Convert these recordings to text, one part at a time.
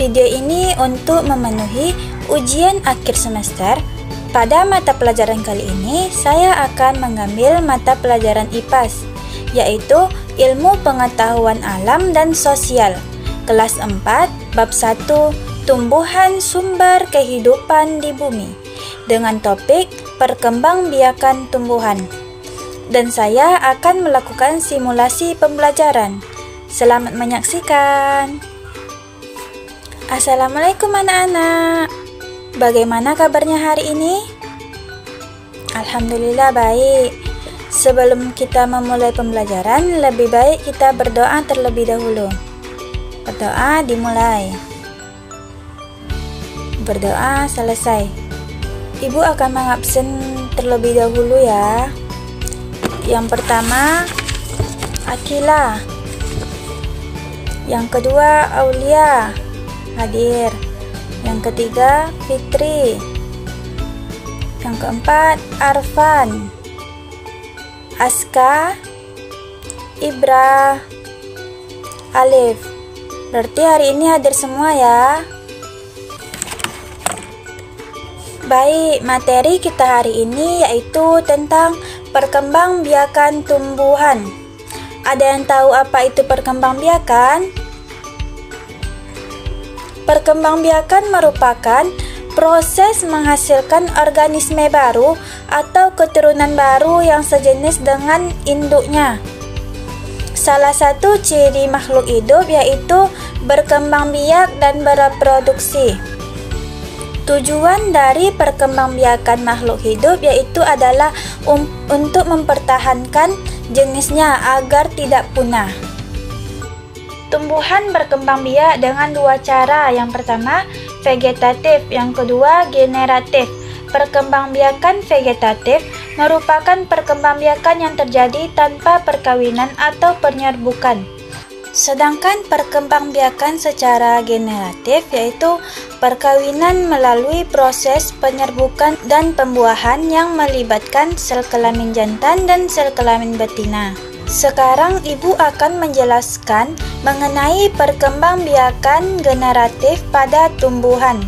Video ini untuk memenuhi ujian akhir semester. Pada mata pelajaran kali ini, saya akan mengambil mata pelajaran IPAS, yaitu Ilmu Pengetahuan Alam dan Sosial, kelas 4, bab 1, Tumbuhan Sumber Kehidupan di Bumi, dengan topik Perkembangbiakan Tumbuhan. Dan saya akan melakukan simulasi pembelajaran. Selamat menyaksikan. Assalamualaikum anak-anak. Bagaimana kabarnya hari ini? Alhamdulillah baik. Sebelum kita memulai pembelajaran, lebih baik kita berdoa terlebih dahulu. Berdoa dimulai. Berdoa selesai. Ibu akan mengabsen terlebih dahulu ya. Yang pertama, Akila. Yang kedua, Aulia hadir. Yang ketiga, Fitri. Yang keempat, Arfan, Aska, Ibra, Alif. Berarti hari ini hadir semua ya. Baik, materi kita hari ini yaitu tentang perkembangbiakan tumbuhan. Ada yang tahu apa itu perkembangbiakan? Perkembangbiakan merupakan proses menghasilkan organisme baru atau keturunan baru yang sejenis dengan induknya. Salah satu ciri makhluk hidup yaitu berkembang biak dan bereproduksi. Tujuan dari perkembangbiakan makhluk hidup yaitu adalah untuk mempertahankan jenisnya agar tidak punah. Tumbuhan berkembang biak dengan dua cara. Yang pertama, vegetatif, yang kedua, generatif. Perkembangbiakan vegetatif merupakan perkembangbiakan yang terjadi tanpa perkawinan atau penyerbukan. Sedangkan perkembangbiakan secara generatif yaitu perkawinan melalui proses penyerbukan dan pembuahan yang melibatkan sel kelamin jantan dan sel kelamin betina. Sekarang Ibu akan menjelaskan mengenai perkembangbiakan generatif pada tumbuhan.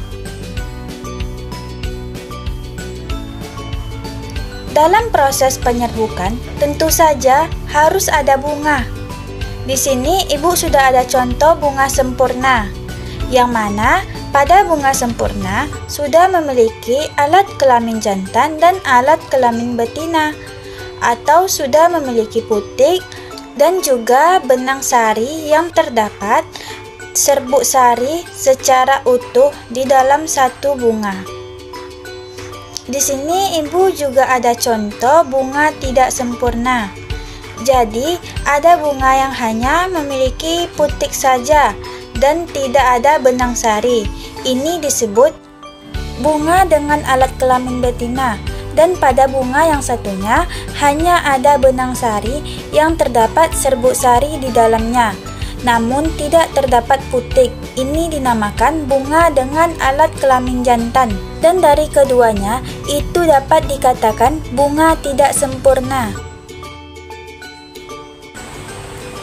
Dalam proses penyerbukan, tentu saja harus ada bunga. Di sini Ibu sudah ada contoh bunga sempurna, yang mana pada bunga sempurna sudah memiliki alat kelamin jantan dan alat kelamin betina, atau sudah memiliki putik dan juga benang sari yang terdapat serbuk sari secara utuh di dalam satu bunga. Di sini Ibu juga ada contoh bunga tidak sempurna. Jadi ada bunga yang hanya memiliki putik saja dan tidak ada benang sari. Ini disebut bunga dengan alat kelamin betina. Dan pada bunga yang satunya hanya ada benang sari yang terdapat serbuk sari di dalamnya, namun tidak terdapat putik. Ini dinamakan bunga dengan alat kelamin jantan. Dan dari keduanya itu dapat dikatakan bunga tidak sempurna.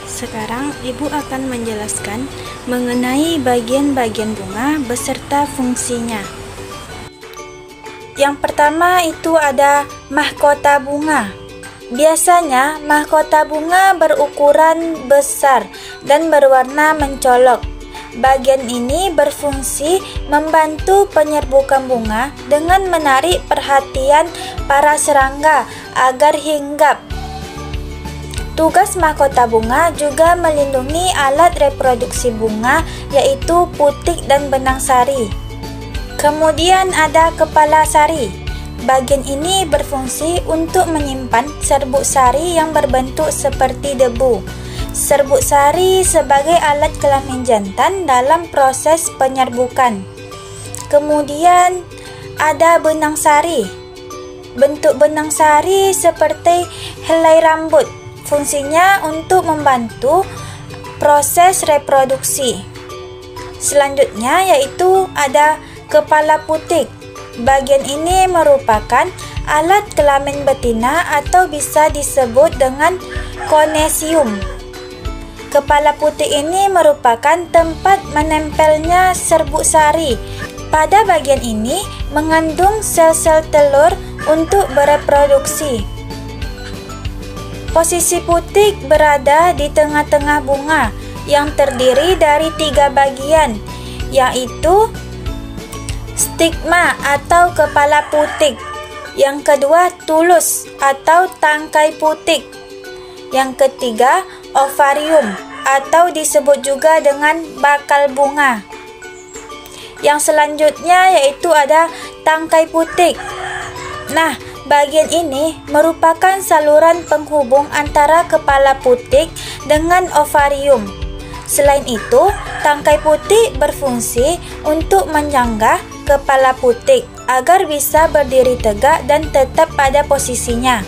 Sekarang Ibu akan menjelaskan mengenai bagian-bagian bunga beserta fungsinya. Yang pertama itu ada mahkota bunga. Biasanya mahkota bunga berukuran besar dan berwarna mencolok. Bagian ini berfungsi membantu penyerbukan bunga dengan menarik perhatian para serangga agar hinggap. Tugas mahkota bunga juga melindungi alat reproduksi bunga yaitu putik dan benang sari. Kemudian ada kepala sari. Bagian ini berfungsi untuk menyimpan serbuk sari yang berbentuk seperti debu. Serbuk sari sebagai alat kelamin jantan dalam proses penyerbukan. Kemudian ada benang sari. Bentuk benang sari seperti helai rambut. Fungsinya untuk membantu proses reproduksi. Selanjutnya yaitu ada kepala putik. Bagian ini merupakan alat kelamin betina atau bisa disebut dengan konesium. Kepala putik ini merupakan tempat menempelnya serbuk sari. Pada bagian ini mengandung sel-sel telur untuk bereproduksi. Posisi putik berada di tengah-tengah bunga yang terdiri dari 3 bagian, yaitu stigma atau kepala putik. Yang kedua, tulus atau tangkai putik. Yang ketiga, ovarium atau disebut juga dengan bakal bunga. Yang selanjutnya yaitu ada tangkai putik. Nah, bagian ini merupakan saluran penghubung antara kepala putik dengan ovarium. Selain itu, tangkai putik berfungsi untuk menyanggah kepala putik agar bisa berdiri tegak dan tetap pada posisinya.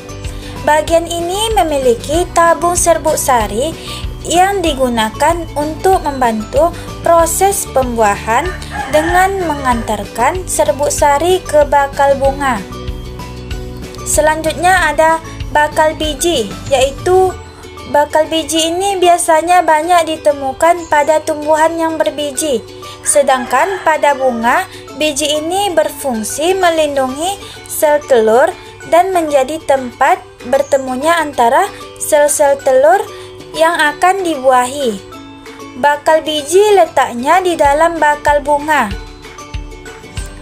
Bagian ini memiliki tabung serbuk sari yang digunakan untuk membantu proses pembuahan dengan mengantarkan serbuk sari ke bakal bunga. Selanjutnya ada bakal biji, yaitu bakal biji ini biasanya banyak ditemukan pada tumbuhan yang berbiji. Sedangkan pada bunga, biji ini berfungsi melindungi sel telur dan menjadi tempat bertemunya antara sel-sel telur yang akan dibuahi. Bakal biji letaknya di dalam bakal bunga.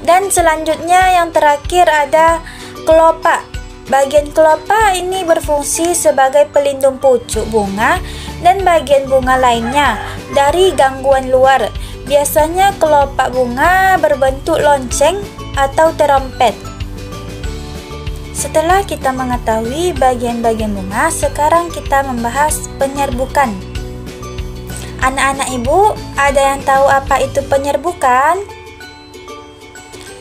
Dan selanjutnya yang terakhir ada kelopak. Bagian kelopak ini berfungsi sebagai pelindung pucuk bunga dan bagian bunga lainnya dari gangguan luar. Biasanya kelopak bunga berbentuk lonceng atau terompet. Setelah kita mengetahui bagian-bagian bunga, sekarang kita membahas penyerbukan. Anak-anak ibu, ada yang tahu apa itu penyerbukan?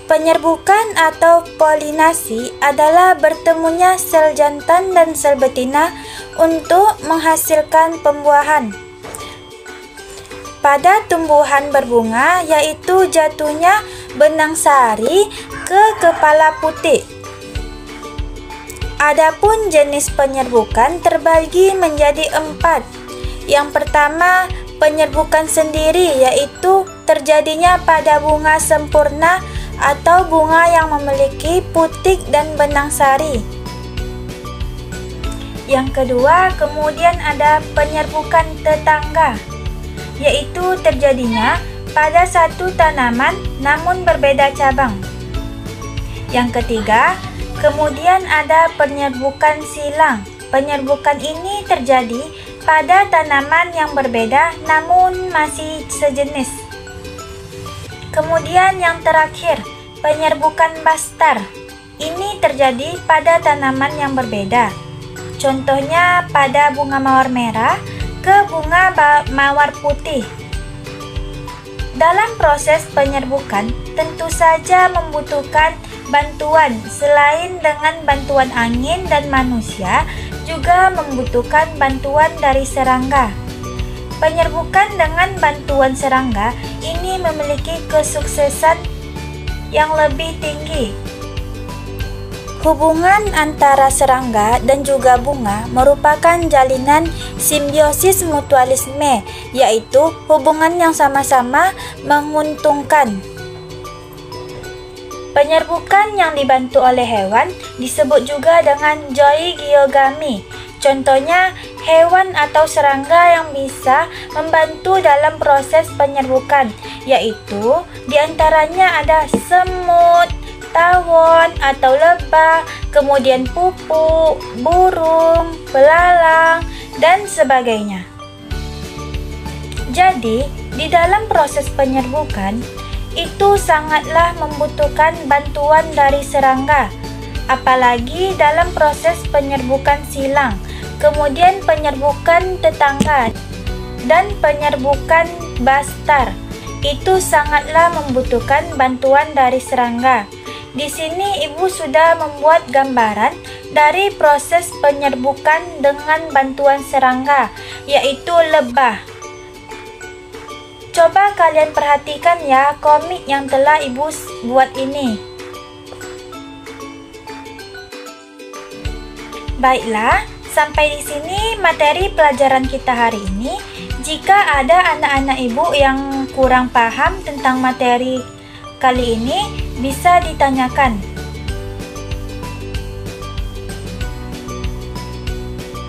Penyerbukan atau polinasi adalah bertemunya sel jantan dan sel betina untuk menghasilkan pembuahan. Pada tumbuhan berbunga, yaitu jatuhnya benang sari ke kepala putik. Adapun jenis penyerbukan terbagi menjadi 4. Yang pertama, penyerbukan sendiri, yaitu terjadinya pada bunga sempurna atau bunga yang memiliki putik dan benang sari. Yang kedua, kemudian ada penyerbukan tetangga, yaitu terjadinya pada satu tanaman namun berbeda cabang. Yang ketiga, kemudian ada penyerbukan silang. Penyerbukan ini terjadi pada tanaman yang berbeda namun masih sejenis. Kemudian yang terakhir, penyerbukan bastar. Ini terjadi pada tanaman yang berbeda. Contohnya pada bunga mawar merah ke bunga mawar putih. Dalam proses penyerbukan tentu saja membutuhkan bantuan. Selain dengan bantuan angin dan manusia, juga membutuhkan bantuan dari serangga. Penyerbukan dengan bantuan serangga ini memiliki kesuksesan yang lebih tinggi. Hubungan antara serangga dan juga bunga merupakan jalinan simbiosis mutualisme, yaitu hubungan yang sama-sama menguntungkan. Penyerbukan yang dibantu oleh hewan disebut juga dengan zoogami. Contohnya, hewan atau serangga yang bisa membantu dalam proses penyerbukan, yaitu diantaranya ada semut, tawon atau lebah, kemudian pupuk, burung, belalang, dan sebagainya. Jadi, di dalam proses penyerbukan, itu sangatlah membutuhkan bantuan dari serangga, apalagi dalam proses penyerbukan silang, kemudian penyerbukan tetangga, dan penyerbukan bastar. Itu sangatlah membutuhkan bantuan dari serangga. Di sini ibu sudah membuat gambaran dari proses penyerbukan dengan bantuan serangga, yaitu lebah. Coba kalian perhatikan ya komik yang telah ibu buat ini. Baiklah, sampai di sini materi pelajaran kita hari ini. Jika ada anak-anak ibu yang kurang paham tentang materi kali ini, bisa ditanyakan.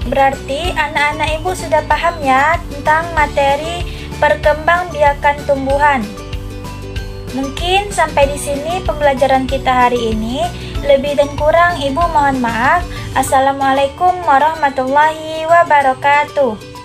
Berarti anak-anak ibu sudah paham ya tentang materi perkembangbiakan tumbuhan. Mungkin sampai di sini pembelajaran kita hari ini. Lebih dan kurang ibu mohon maaf. Assalamualaikum warahmatullahi wabarakatuh.